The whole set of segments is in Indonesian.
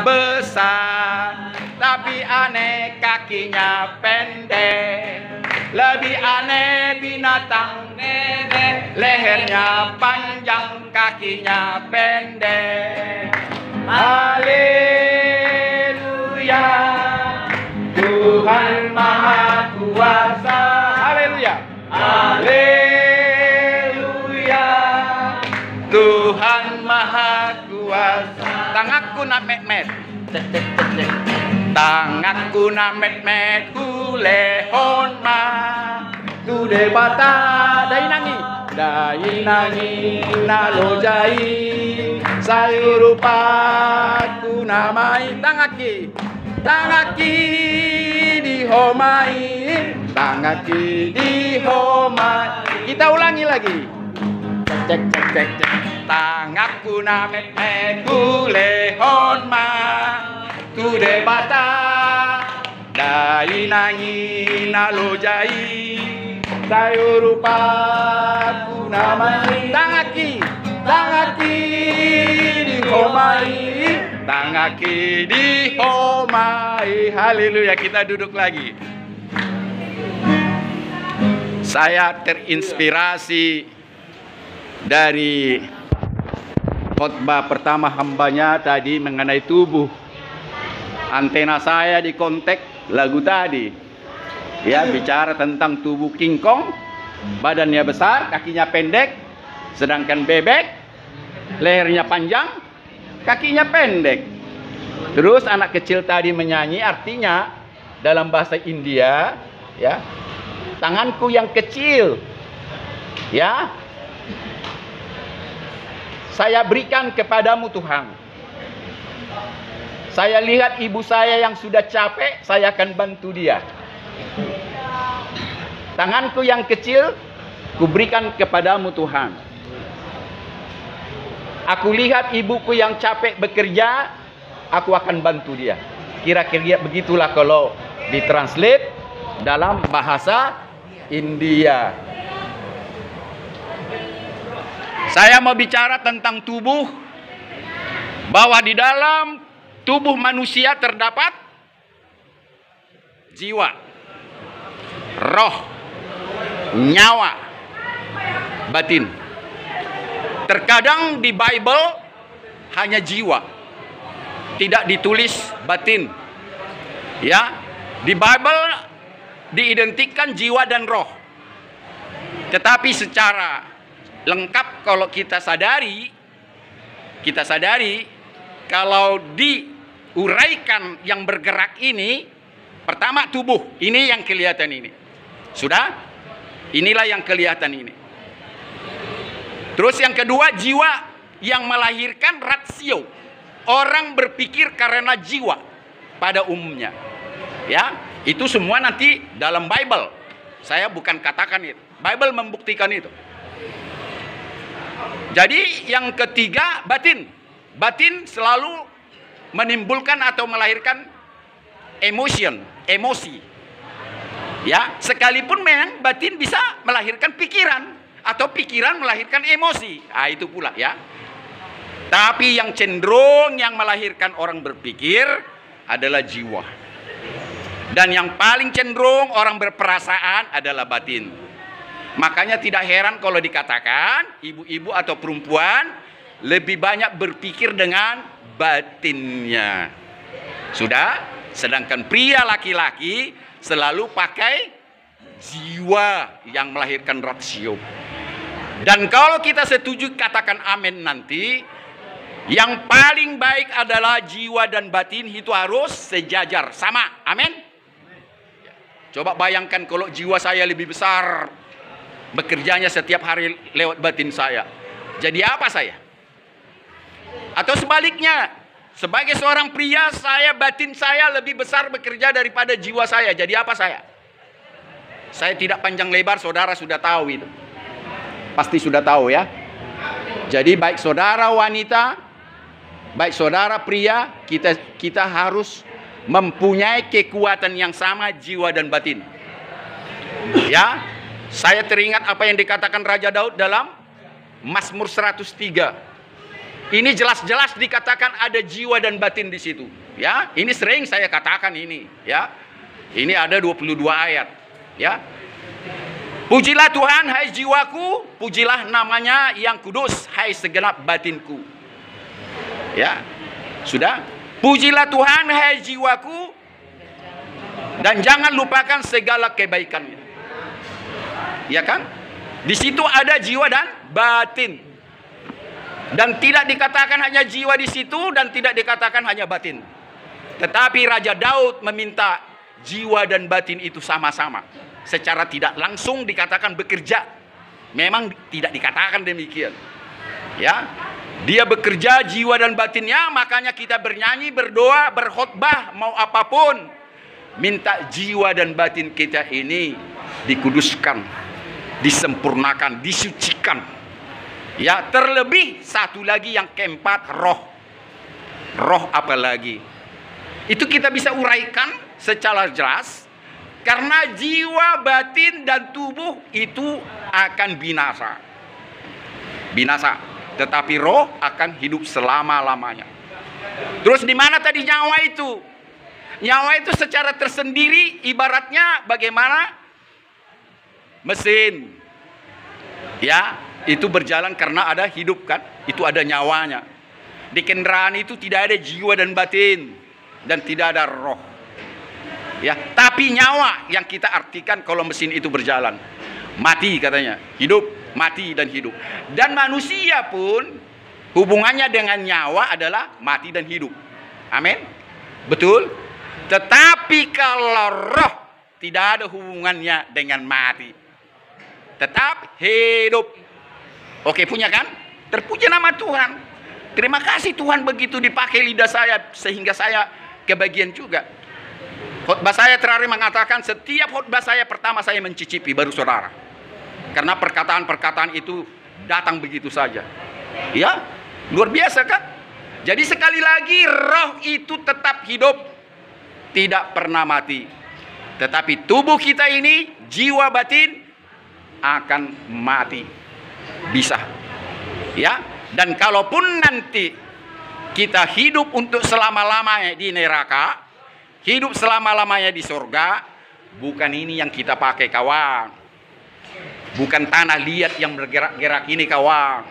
besar, tapi aneh kakinya pendek. Lebih aneh binatang bebek, lehernya panjang, kakinya pendek. Haleluya, Tuhan Maha Kuasa. Haleluya, haleluya, Tuhan Maha Kuasa. Tanganku nak met-met, tanganku nak met-met, kulehon ma, tu de bata, dai nangi, nalojai, sayurupaku namai, tangaki dihomai. Kita ulangi lagi. Cek. Tanganku na met-met, kulehon ma, tu de bata, dai nangi nalojai, sayurupaku namai. Tangaki dihomai. Haleluya. Kita duduk lagi. Saya terinspirasi dari khotbah pertama hambanya tadi mengenai tubuh. Antena saya dikontak lagu tadi. Ya, bicara tentang tubuh King Kong. Badannya besar, kakinya pendek. Sedangkan bebek, lehernya panjang, kakinya pendek. Terus anak kecil tadi menyanyi, artinya dalam bahasa India, ya, tanganku yang kecil, ya, saya berikan kepadamu Tuhan. Saya lihat ibu saya yang sudah capek, saya akan bantu dia. Tanganku yang kecil, kuberikan kepadamu Tuhan. Aku lihat ibuku yang capek bekerja, aku akan bantu dia. Kira-kira begitulah kalau ditranslate dalam bahasa India. Saya mau bicara tentang tubuh, bahwa di dalam tubuh manusia terdapat jiwa, roh, nyawa, batin. Terkadang di Bible hanya jiwa, tidak ditulis batin. Ya, di Bible diidentikan jiwa dan roh. Tetapi secara lengkap kalau kita sadari kalau diuraikan yang bergerak ini, pertama tubuh, ini yang kelihatan ini. Sudah? Inilah yang kelihatan ini. Terus yang kedua, jiwa yang melahirkan rasio. Orang berpikir karena jiwa pada umumnya. Ya, itu semua nanti dalam Bible. Saya bukan katakan itu. Bible membuktikan itu. Jadi yang ketiga, batin. Batin selalu menimbulkan atau melahirkan emosi. Ya, sekalipun memang batin bisa melahirkan pikiran atau pikiran melahirkan emosi. Ah, itu pula ya. Tapi yang cenderung yang melahirkan orang berpikir adalah jiwa. Dan yang paling cenderung orang berperasaan adalah batin. Makanya tidak heran kalau dikatakan ibu-ibu atau perempuan lebih banyak berpikir dengan batinnya. Sudah? Sedangkan pria laki-laki selalu pakai jiwa yang melahirkan rasio. Dan kalau kita setuju katakan amin nanti, yang paling baik adalah jiwa dan batin itu harus sejajar, sama. Amin. Coba bayangkan kalau jiwa saya lebih besar, bekerjanya setiap hari lewat batin saya. Jadi apa saya? Atau sebaliknya, sebagai seorang pria, batin saya lebih besar bekerja daripada jiwa saya. Jadi apa saya? Saya tidak panjang lebar, saudara sudah tahu itu. Pasti sudah tahu ya. Jadi baik saudara wanita, baik saudara pria, kita harus mempunyai kekuatan yang sama jiwa dan batin. Ya, saya teringat apa yang dikatakan Raja Daud dalam Mazmur 103. Ini jelas-jelas dikatakan ada jiwa dan batin di situ. Ya, ini sering saya katakan ini. Ya, ini ada 22 ayat. Ya, pujilah Tuhan, hai jiwaku, pujilah namanya yang kudus, hai segenap batinku. Ya, sudah. Pujilah Tuhan, hai jiwaku, dan jangan lupakan segala kebaikannya. Ya kan? Di situ ada jiwa dan batin. Dan tidak dikatakan hanya jiwa di situ dan tidak dikatakan hanya batin. Tetapi Raja Daud meminta jiwa dan batin itu sama-sama. Secara tidak langsung dikatakan bekerja. Memang tidak dikatakan demikian. Ya, dia bekerja jiwa dan batinnya, makanya kita bernyanyi, berdoa, berkhotbah, mau apapun. Minta jiwa dan batin kita ini dikuduskan, disempurnakan, disucikan. Ya, terlebih satu lagi yang keempat, roh. Roh apa lagi? Itu kita bisa uraikan secara jelas. Karena jiwa, batin, dan tubuh itu akan binasa. Binasa. Tetapi roh akan hidup selama-lamanya. Terus di mana tadi nyawa itu? Nyawa itu secara tersendiri ibaratnya bagaimana? Mesin. Ya, itu berjalan karena ada hidup kan? Itu ada nyawanya. Di kendaraan itu tidak ada jiwa dan batin. Dan tidak ada roh. Ya, tapi nyawa yang kita artikan kalau mesin itu berjalan. Mati katanya. Hidup, mati dan hidup. Dan manusia pun hubungannya dengan nyawa adalah mati dan hidup. Amin. Betul? Tetapi kalau roh tidak ada hubungannya dengan mati. Tetap hidup. Oke, punya kan? Terpuji nama Tuhan. Terima kasih Tuhan begitu dipakai lidah saya sehingga saya kebagian juga. Khotbah saya terakhir mengatakan setiap khotbah saya pertama saya mencicipi baru saudara. Karena perkataan-perkataan itu datang begitu saja. Ya, luar biasa kan? Jadi sekali lagi roh itu tetap hidup, tidak pernah mati. Tetapi tubuh kita ini, jiwa batin akan mati. Bisa. Ya, dan kalaupun nanti kita hidup untuk selama-lamanya di neraka, hidup selama-lamanya di surga, bukan ini yang kita pakai kawan. Bukan tanah liat yang bergerak-gerak ini kawan.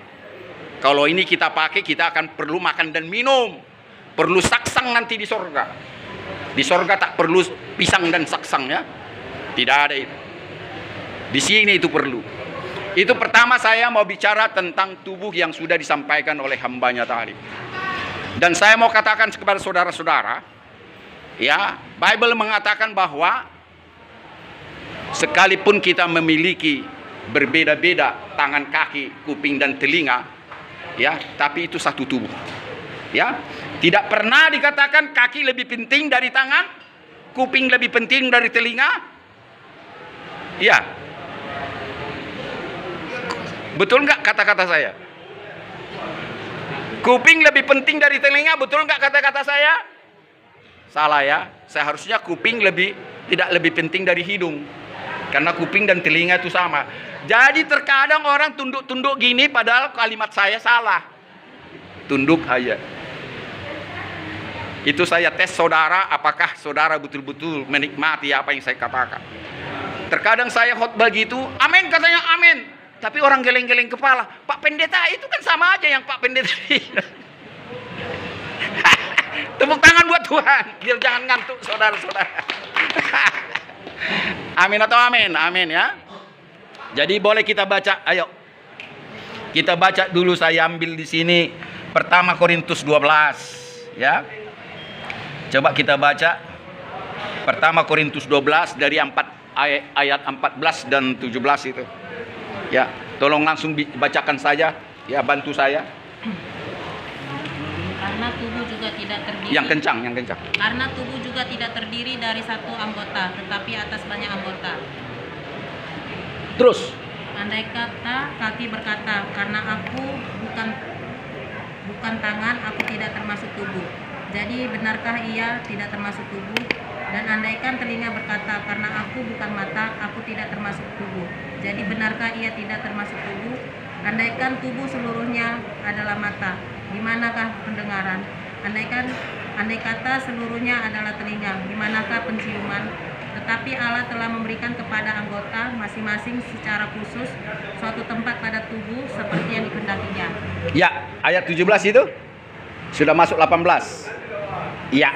Kalau ini kita pakai, kita akan perlu makan dan minum. Perlu saksang nanti di surga. Di surga tak perlu pisang dan saksang ya. Tidak ada itu. Di sini itu perlu. Itu pertama saya mau bicara tentang tubuh yang sudah disampaikan oleh hambanya tadi. Dan saya mau katakan kepada saudara-saudara, ya, Bible mengatakan bahwa sekalipun kita memiliki berbeda-beda tangan, kaki, kuping dan telinga, ya, tapi itu satu tubuh. Ya, tidak pernah dikatakan kaki lebih penting dari tangan, kuping lebih penting dari telinga. Ya. Betul nggak kata-kata saya? Kuping lebih penting dari telinga, betul nggak kata-kata saya? Salah ya. Seharusnya kuping tidak lebih penting dari hidung. Karena kuping dan telinga itu sama. Jadi terkadang orang tunduk-tunduk gini padahal kalimat saya salah. Tunduk aja. Itu saya tes saudara, apakah saudara betul-betul menikmati apa yang saya katakan. Terkadang saya khotbah gitu, amin katanya amin. Tapi orang geleng-geleng kepala. Pak Pendeta itu kan sama aja yang Pak Pendeta. Tepuk tangan buat Tuhan. Biar jangan ngantuk saudara-saudara. Amin atau amin? Amin ya. Jadi boleh kita baca. Ayo. Kita baca dulu, saya ambil di sini. Pertama Korintus 12. Ya. Coba kita baca. Pertama Korintus 12 dari ayat 14 dan 17 itu. Ya, tolong langsung bacakan saja. Ya, bantu saya. Karena tubuh juga tidak terdiri. Yang kencang. Karena tubuh juga tidak terdiri dari satu anggota, tetapi atas banyak anggota. Terus. Andai kata kaki berkata, karena aku bukan tangan, aku tidak termasuk tubuh. Jadi benarkah ia tidak termasuk tubuh? Dan andaikan telinga berkata, karena aku bukan mata, aku tidak termasuk tubuh. Jadi benarkah ia tidak termasuk tubuh? Andaikan tubuh seluruhnya adalah mata, dimanakah pendengaran? Andai kata seluruhnya adalah telinga, dimanakah penciuman? Tetapi Allah telah memberikan kepada anggota masing-masing secara khusus suatu tempat pada tubuh seperti yang dikehendakinya. Ya, ayat 17 itu sudah masuk 18. Ya,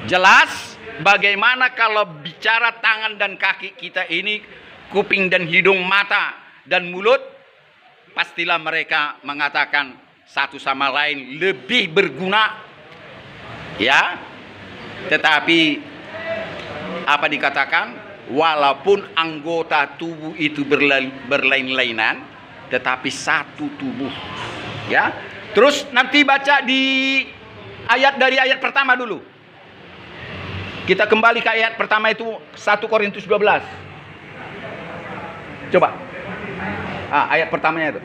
jelas bagaimana kalau bicara tangan dan kaki kita ini, kuping dan hidung, mata dan mulut, pastilah mereka mengatakan satu sama lain lebih berguna. Ya, tetapi apa dikatakan? Walaupun anggota tubuh itu berlain-lainan, tetapi satu tubuh. Ya, terus nanti baca di dari ayat pertama dulu. Kita kembali ke ayat pertama itu 1 Korintus 12. Coba. Ayat pertamanya itu.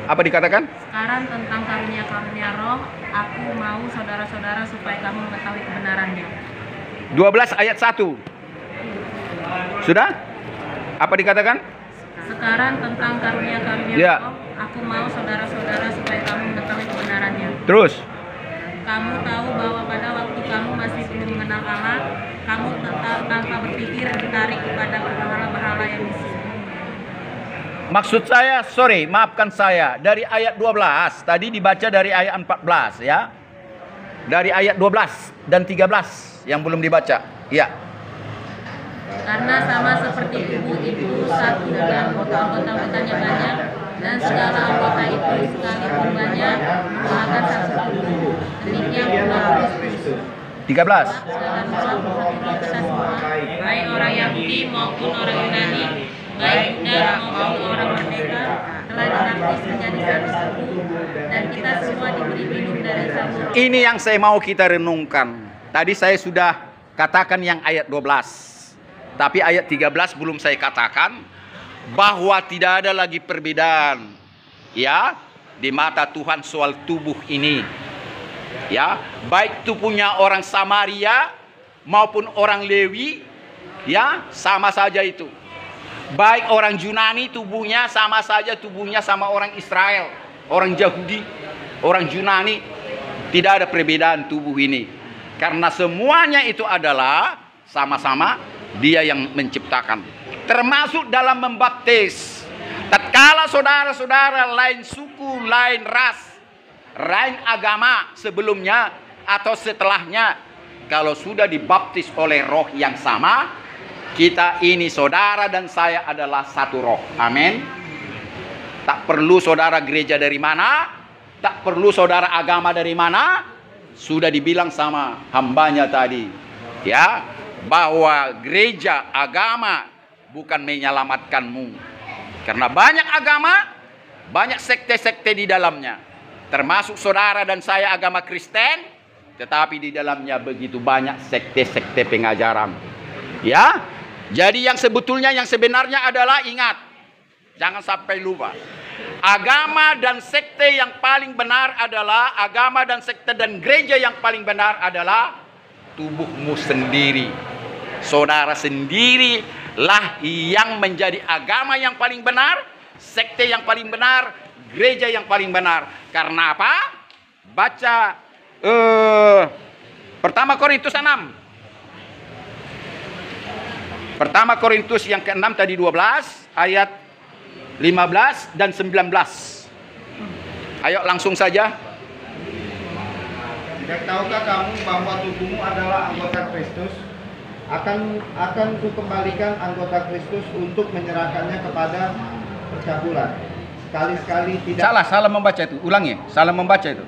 Apa dikatakan? Sekarang tentang karunia-karunia roh, aku mau saudara-saudara supaya kamu mengetahui kebenarannya. 12 ayat 1. Sudah? Apa dikatakan? Sekarang tentang karunia-karunia roh, aku mau saudara-saudara supaya kamu mengetahui kebenarannya. Terus? Kamu tahu bahwa pada waktu kamu masih belum mengenal Allah, kamu tetap tanpa berpikir ditarik kepada berhala-berhala yang di. Maksud saya, maafkan saya, dari ayat 12, tadi dibaca dari ayat 14 ya. Dari ayat 12 dan 13 yang belum dibaca. Ya. Karena sama seperti tubuh itu satu dan anggotanya banyak, dan segala anggota itu sekalipun banyak merupakan satu tubuh. Demikian pula Kristus. 13. Segala sesuatu kita semua, baik orang Yahudi maupun orang Yunani, baik Yuda maupun orang merdeka, telah dibaptis menjadi satu tubuh, dan kita semua diberi minum dari satu roh. Ini yang saya mau kita renungkan. Tadi saya sudah katakan yang ayat 12. Tapi ayat 13 belum saya katakan bahwa tidak ada lagi perbedaan ya di mata Tuhan soal tubuh ini. Ya, baik tubuhnya orang Samaria maupun orang Lewi, ya, sama saja itu. Baik orang Yunani tubuhnya sama saja tubuhnya sama orang Israel, orang Yahudi, orang Yunani, tidak ada perbedaan tubuh ini. Karena semuanya itu adalah sama-sama Dia yang menciptakan. Termasuk dalam membaptis. Tatkala saudara-saudara lain suku, lain ras, lain agama sebelumnya atau setelahnya, kalau sudah dibaptis oleh roh yang sama, kita ini saudara dan saya adalah satu roh. Amin. Tak perlu saudara gereja dari mana, tak perlu saudara agama dari mana. Sudah dibilang sama hambanya tadi, ya, bahwa gereja agama bukan menyelamatkanmu. Karena banyak agama, banyak sekte-sekte di dalamnya. Termasuk saudara dan saya agama Kristen, tetapi di dalamnya begitu banyak sekte-sekte pengajaran. Ya, jadi yang sebetulnya yang sebenarnya adalah, ingat, jangan sampai lupa. Agama dan sekte yang paling benar adalah, agama dan sekte dan gereja yang paling benar adalah tubuhmu sendiri. Saudara sendirilah yang menjadi agama yang paling benar, sekte yang paling benar, gereja yang paling benar. Karena apa? Baca Pertama Korintus 6. Pertama Korintus yang ke-6 tadi 12 ayat 15 dan 19. Ayo langsung saja. Tidak tahukah kamu bahwa tubuhmu adalah anggota Kristus? Akan kukembalikan anggota Kristus untuk menyerahkannya kepada percabulan. Sekali-sekali tidak. Salah membaca itu. Ulangi, salah membaca itu.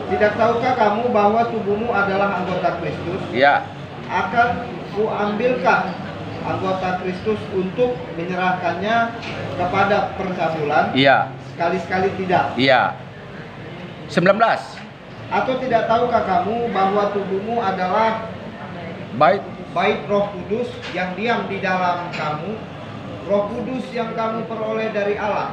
Tidak tahukah kamu bahwa tubuhmu adalah anggota Kristus? Ya. Akan kuambilkan anggota Kristus untuk menyerahkannya kepada percabulan. Iya. Sekali-sekali tidak. Iya. 19. Atau tidak tahukah kamu bahwa tubuhmu adalah bait Roh Kudus yang diam di dalam kamu, Roh Kudus yang kamu peroleh dari Allah,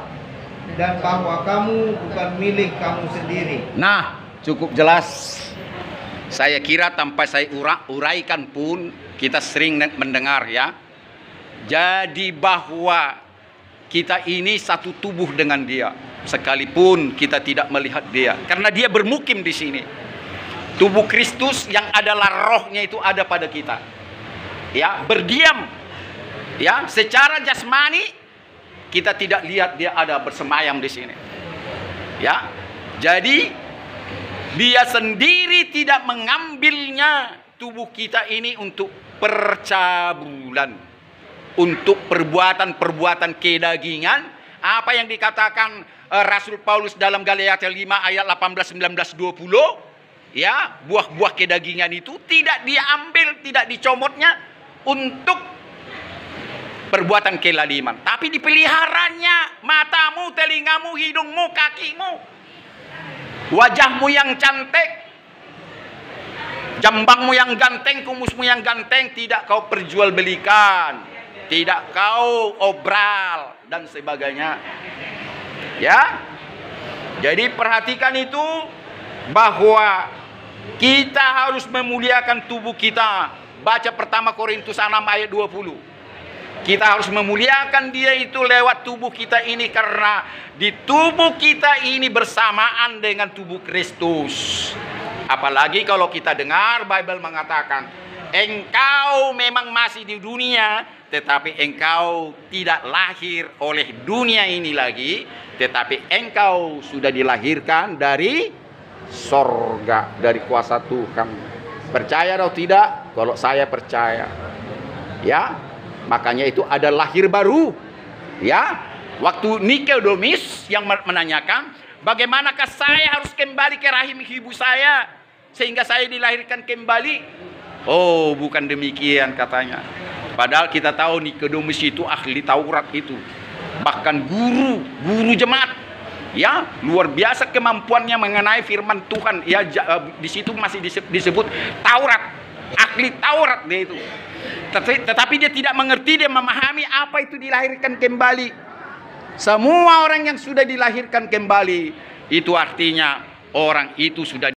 dan bahwa kamu bukan milik kamu sendiri. Nah, cukup jelas. Saya kira tanpa saya uraikan pun kita sering mendengar ya. Jadi bahwa kita ini satu tubuh dengan dia, sekalipun kita tidak melihat dia, karena dia bermukim di sini. Tubuh Kristus yang adalah rohnya itu ada pada kita, ya, berdiam, ya, secara jasmani kita tidak lihat dia ada bersemayam di sini, ya. Jadi dia sendiri tidak mengambilnya tubuh kita ini untuk percabulan, untuk perbuatan-perbuatan kedagingan. Apa yang dikatakan Rasul Paulus dalam Galatia 5 ayat 18, 19, 20, ya, buah-buah kedagingan itu tidak diambil, tidak dicomotnya untuk perbuatan kelaliman, tapi dipeliharanya matamu, telingamu, hidungmu, kakimu, wajahmu yang cantik, jambangmu yang ganteng, kumusmu yang ganteng, tidak kau perjualbelikan, tidak kau obral dan sebagainya, ya. Jadi perhatikan itu, bahwa kita harus memuliakan tubuh kita. Baca pertama Korintus 6 ayat 20. Kita harus memuliakan dia itu lewat tubuh kita ini, karena di tubuh kita ini bersamaan dengan tubuh Kristus. Apalagi kalau kita dengar Bible mengatakan, engkau memang masih di dunia, tetapi engkau tidak lahir oleh dunia ini lagi, tetapi engkau sudah dilahirkan dari sorga, dari kuasa Tuhan. Percaya atau tidak? Kalau saya percaya, ya, makanya itu ada lahir baru, ya. Waktu Nikodemus yang menanyakan, bagaimanakah saya harus kembali ke rahim ibu saya sehingga saya dilahirkan kembali? Oh, bukan demikian katanya. Padahal kita tahu Nikodemus itu ahli Taurat itu, bahkan guru jemaat. Ya, luar biasa kemampuannya mengenai firman Tuhan. Ya, di situ masih disebut Taurat, ahli Taurat dia itu. Tetapi dia tidak mengerti, dia memahami apa itu dilahirkan kembali. Semua orang yang sudah dilahirkan kembali, itu artinya orang itu sudah